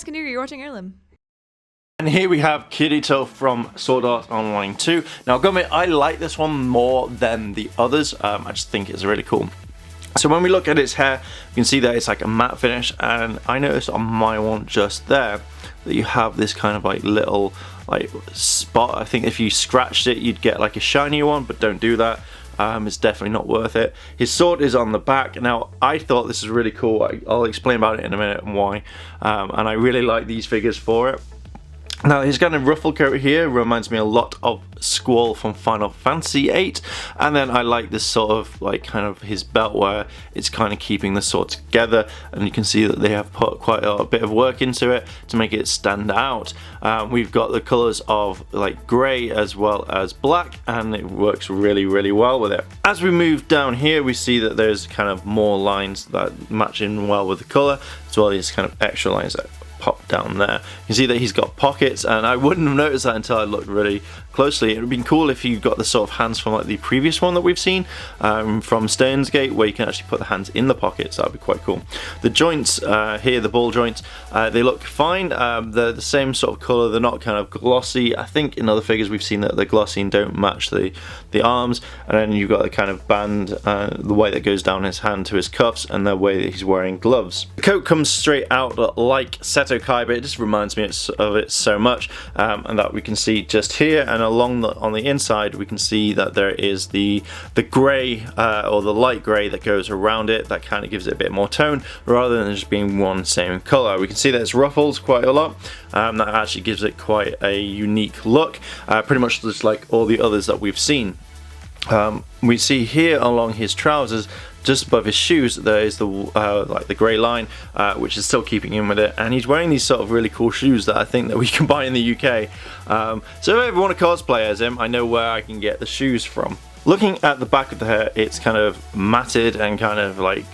Kaniri, you're watching Airlim. And here we have Kirito from Sword Art Online 2. Now, I've got to admit, I like this one more than the others. I just think it's really cool. So when we look at its hair, you can see that it's like a matte finish, and I noticed on my one just there that you have this kind of like little like spot. I think if you scratched it, you'd get like a shinier one, but don't do that. It's definitely not worth it. His sword is on the back. Now, I thought this is really cool. I'll explain about it in a minute and why. And I really like these figures for it. Now, his kind of ruffle coat here reminds me a lot of Squall from Final Fantasy VIII, and then I like this sort of like kind of his belt where it's kind of keeping the sword together, and you can see that they have put quite a bit of work into it to make it stand out. We've got the colours of like grey as well as black, and it works really well with it. As we move down here, we see that there's kind of more lines that match in well with the colour, as well as kind of extra lines that pop down there. You can see that he's got pockets, and I wouldn't have noticed that until I looked really closely. It would have been cool if you got the sort of hands from like the previous one that we've seen from Steins Gate, where you can actually put the hands in the pockets. That would be quite cool. The joints here, the ball joints, they look fine. They're the same sort of colour. They're not kind of glossy. I think in other figures we've seen that they're glossy and don't match the arms. And then you've got the kind of band, the way that goes down his hand to his cuffs, and the way that he's wearing gloves. The coat comes straight out like Seto Kai, but it just reminds me of it so much, and that we can see just here, and along on the inside we can see that there is the grey or the light grey that goes around it. That kind of gives it a bit more tone rather than just being one same colour. We can see that it's ruffles quite a lot. That actually gives it quite a unique look, pretty much just like all the others that we've seen. We see here along his trousers, just above his shoes, there is the like the grey line, which is still keeping in with it, and he's wearing these sort of really cool shoes that I think that we can buy in the UK. So if I ever want to cosplay as him, I know where I can get the shoes from. Looking at the back of the hair, it's kind of matted and kind of like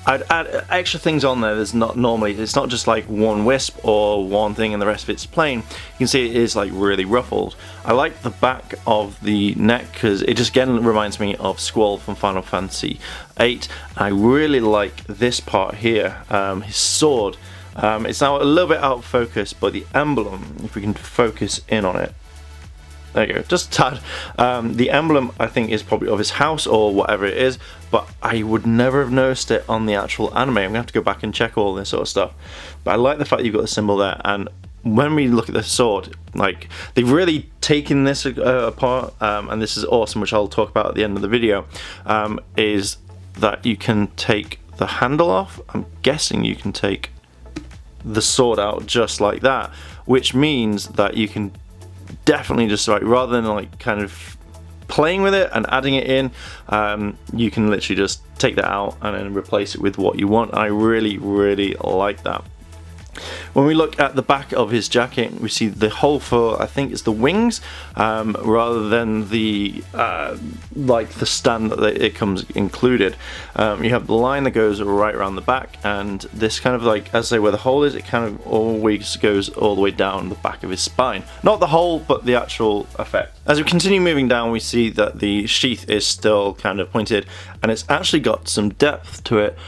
I'd add extra things on there. There's not normally, it's not just like one wisp or one thing and the rest of it's plain. You can see it is like really ruffled. I like the back of the neck because it just again reminds me of Squall from Final Fantasy VIII. I really like this part here, his sword. It's now a little bit out of focus, but the emblem, if we can focus in on it, there you go, just a tad. The emblem I think is probably of his house or whatever it is, but I would never have noticed it on the actual anime. I'm gonna have to go back and check all this sort of stuff. But I like the fact that you've got the symbol there, and when we look at the sword, like they've really taken this apart, and this is awesome, which I'll talk about at the end of the video, is that you can take the handle off. I'm guessing you can take the sword out just like that, which means that you can definitely just like, rather than like kind of playing with it and adding it in, you can literally just take that out and then replace it with what you want. I really like that. When we look at the back of his jacket, we see the hole for, I think it's the wings, rather than the like the stand that it comes included. You have the line that goes right around the back, and this kind of like, as I say, where the hole is, it kind of always goes all the way down the back of his spine. Not the hole, but the actual effect. As we continue moving down, we see that the sheath is still kind of pointed, and it's actually got some depth to it,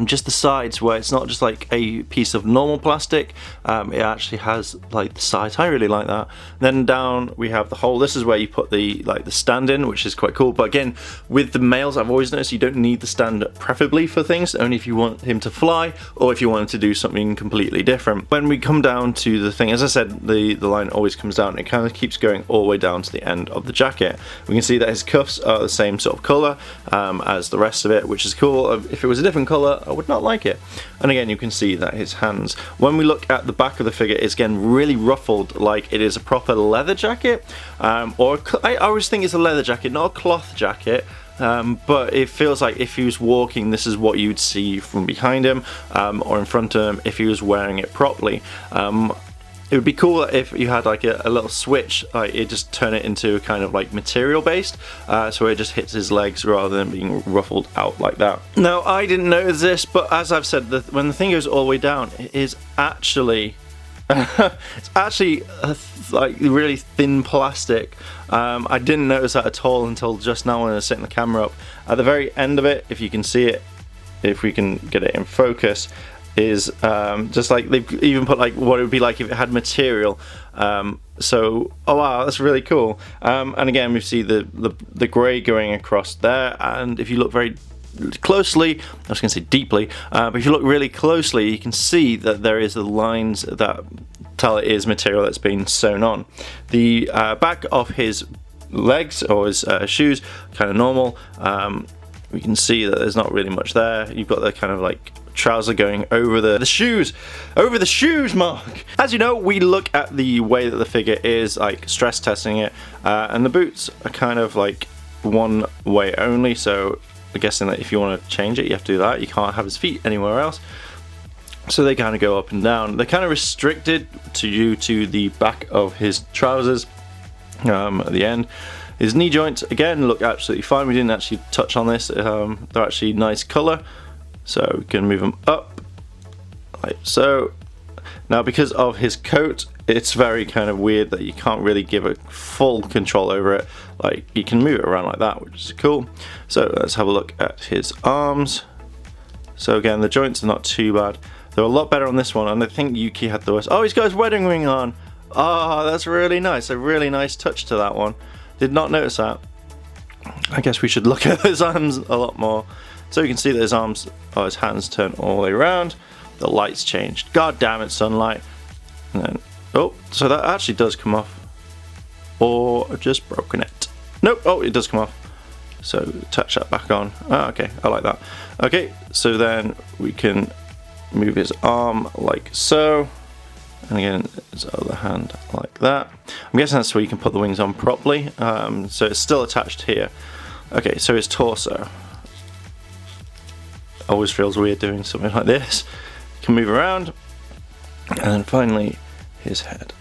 just the sides, where it's not just like a piece of normal plastic. It actually has like the sides. I really like that. Then down we have the hole. This is where you put the like the stand in, which is quite cool. But again, with the males, I've always noticed you don't need the stand preferably for things, only if you want him to fly or if you want him to do something completely different. When we come down to the thing, as I said, the line always comes down. It kind of keeps going all the way down to the end of the jacket. We can see that his cuffs are the same sort of color as the rest of it, which is cool. If it was a different color, I would not like it. And again, you can see that his hands, when we look at the back of the figure, is again really ruffled, like it is a proper leather jacket, or I always think it's a leather jacket, not a cloth jacket. But it feels like if he was walking, this is what you'd see from behind him, or in front of him if he was wearing it properly. It would be cool if you had like a little switch, like it just turn it into a kind of like material based, so it just hits his legs rather than being ruffled out like that. Now, I didn't notice this, but as I've said, when the thing goes all the way down, it is actually it's actually like really thin plastic. I didn't notice that at all until just now when I was setting the camera up. At the very end of it, if you can see it, if we can get it in focus, is just like they've even put like what it would be like if it had material. So oh wow, that's really cool. And again, we see the grey going across there, and if you look very closely, I was going to say deeply, but if you look really closely, you can see that there is the lines that tell it is material that's been sewn on. The back of his legs or his shoes, kind of normal. We can see that there's not really much there. You've got the kind of like trouser going over the shoes, Mark. As you know, we look at the way that the figure is, like stress testing it, and the boots are kind of like one way only, so I'm guessing that if you want to change it, you have to do that. You can't have his feet anywhere else, so they kind of go up and down. They're kind of restricted to the back of his trousers at the end. His knee joints, again, look absolutely fine. We didn't actually touch on this. They're actually nice color, so we can move them up like so. Now, because of his coat, it's very kind of weird that you can't really give a full control over it. Like, you can move it around like that, which is cool. So let's have a look at his arms. So again, the joints are not too bad. They're a lot better on this one, and I think Yuuki had the worst. Oh, he's got his wedding ring on. Oh, that's really nice. A really nice touch to that one. Did not notice that. I guess we should look at his arms a lot more. So you can see that his arms, or his hands turn all the way around. The lights changed. God damn it, sunlight. And then, oh, so that actually does come off. Or I've just broken it. Nope, oh, it does come off. So touch that back on. Ah, okay, I like that. Okay, so then we can move his arm like so. And again, his other hand like that. I'm guessing that's where you can put the wings on properly. So it's still attached here. Okay, so his torso. Always feels weird doing something like this. Can move around. And then finally, his head.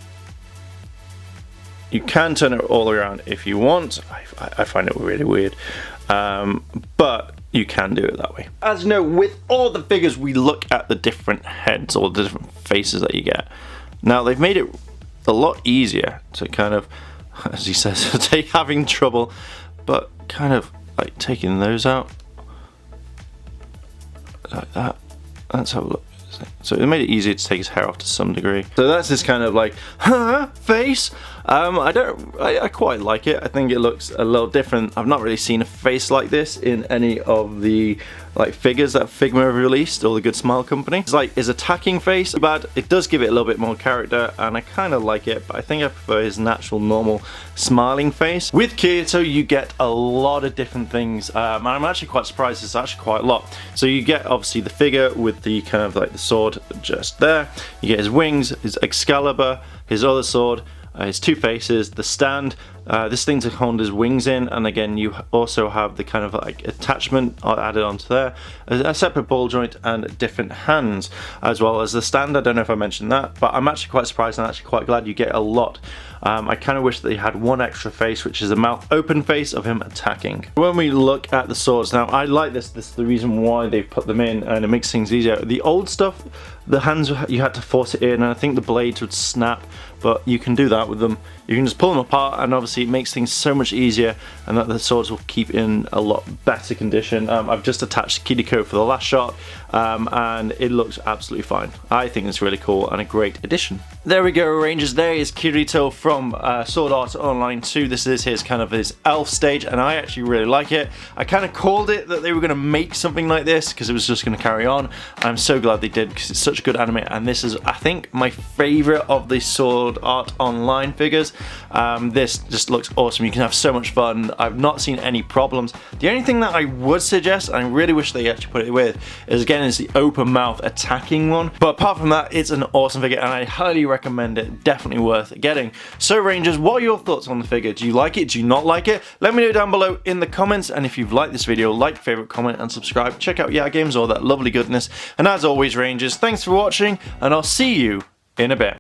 You can turn it all around if you want. I find it really weird. But you can do it that way. As you know, with all the figures, we look at the different heads or the different faces that you get. Now, they've made it a lot easier to kind of, as he says, having trouble, but kind of like taking those out like that. Let's have a look. So it made it easier to take his hair off to some degree. So that's this kind of like, face. I quite like it. I think it looks a little different. I've not really seen a face like this in any of the like figures that Figma have released, or the Good Smile company. It's like his attacking face, but it does give it a little bit more character, and I kind of like it, but I think I prefer his natural, normal, smiling face. With Kirito, you get a lot of different things, and I'm actually quite surprised it's actually quite a lot. So you get obviously the figure with the kind of like the sword just there. You get his wings, his Excalibur, his other sword, his two faces, the stand, this thing to hold his wings in, and again you also have the kind of like attachment added onto there, a separate ball joint and different hands, as well as the stand. I don't know if I mentioned that, but I'm actually quite surprised and actually quite glad you get a lot. I kind of wish that he had one extra face, which is a mouth open face of him attacking. When we look at the swords, now I like this is the reason why they've put them in, and it makes things easier. The old stuff, the hands, you had to force it in, and I think the blades would snap, but you can do that with them. You can just pull them apart, and obviously it makes things so much easier, and that the swords will keep in a lot better condition. I've just attached Kirito for the last shot, and it looks absolutely fine. I think it's really cool and a great addition. There we go, Rangers. There is Kirito from Sword Art Online 2. This is his kind of his elf stage, and I actually really like it. I kind of called it that they were going to make something like this because it was just going to carry on. I'm so glad they did, because it's such a good anime, and this is, I think, my favorite of the Sword Art Online figures. This just looks awesome. You can have so much fun. I've not seen any problems. The only thing that I would suggest, and I really wish they actually put it with, is again is the open mouth attacking one. But apart from that, it's an awesome figure, and I highly recommend it. Definitely worth getting. So Rangers, what are your thoughts on the figure? Do you like it? Do you not like it? Let me know down below in the comments, and if you've liked this video, like, favorite, comment, and subscribe. Check out Yeah Games, all that lovely goodness. And as always, Rangers, thanks for watching, and I'll see you in a bit.